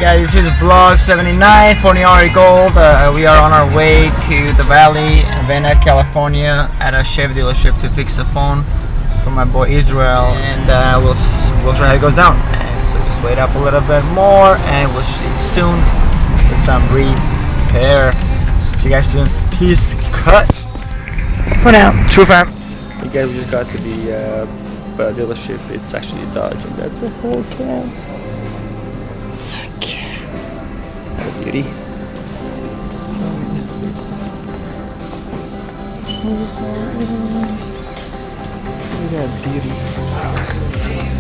Guys, this is vlog 79, Phon-Er Gold. We are on our way to the Valley in Venice, California at a Chevy dealership to fix a phone for my boy Israel, and we'll show how it goes down. And so just wait up a little bit more and we'll see you soon with some repair. See you guys soon. Peace. Cut. For now. True fam. You guys, we just got to the dealership. It's actually a Dodge, and that's a Hellcat. It's a cat. What a beauty. Look at that beauty.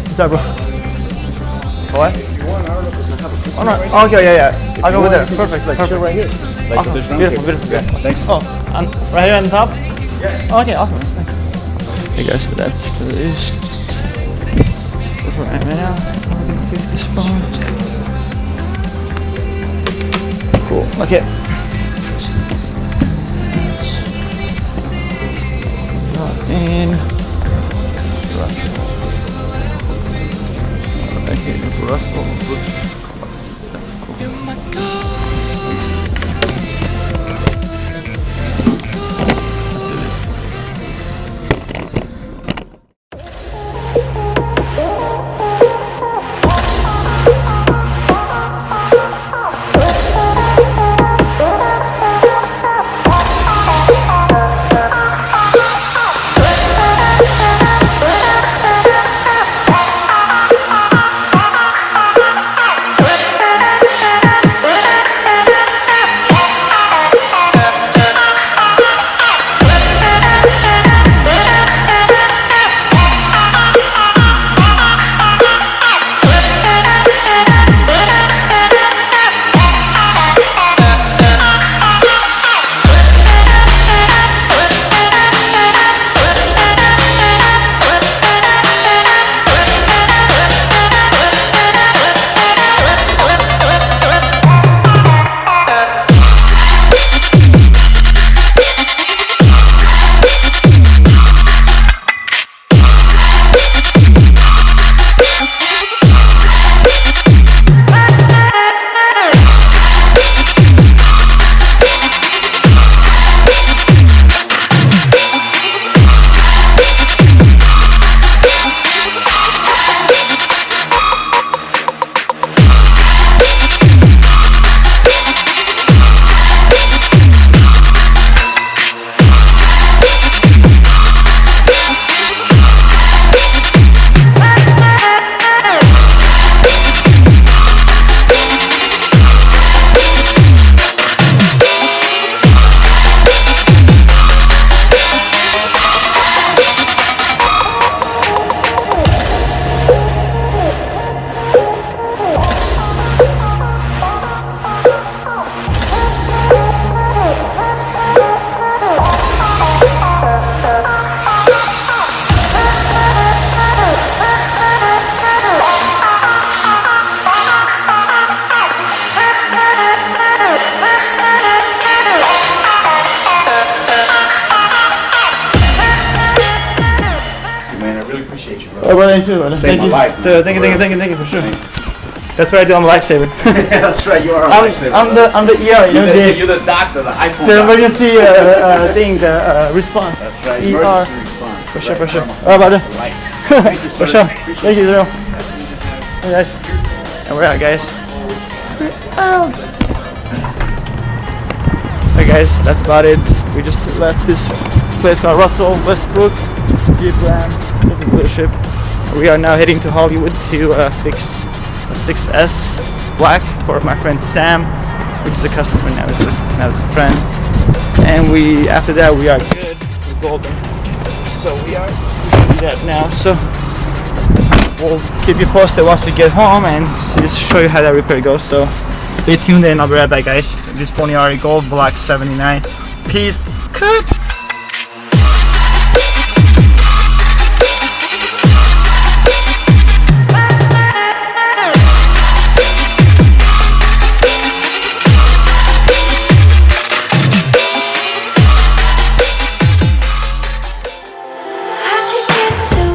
What's up, bro? What? Oh, no. Oh, okay, yeah. I'll go with there. Perfect. Like, perfect. Right here. Like, awesome. Beautiful. Yeah. Thanks. Oh, right here on the top? Yeah. Oh, okay, awesome. Hey guys, so that's what it is. That's where I am right now. I'm gonna fix this phone. Cool. Okay. And Russell. Right here is Russell. Oh, brother, you too, brother. Thank you. Thank you for sure. That's what I do. I'm a lifesaver. Yeah, that's right. You are a lifesaver. I'm the ER. You're the doctor, the iPhone. The emergency thing, the response. That's right. ER. Emergency response. For sure, for sure. All right, brother. Thank you, for sure. Thank you, Zero. Hey guys, and we're out, guys. Hey guys, that's about it. We just left this place called Russell Westbrook dealership. We are now heading to Hollywood to fix a 6S Black for my friend Sam, which is a customer now. Now it's a friend. And after that we are good. We're golden. So we are doing that now. So we'll keep you posted once we get home and just show you how that repair goes. So stay tuned and I'll be right back, guys. This is Phon-Er Gold Black 79. Peace. Cut. How'd you get so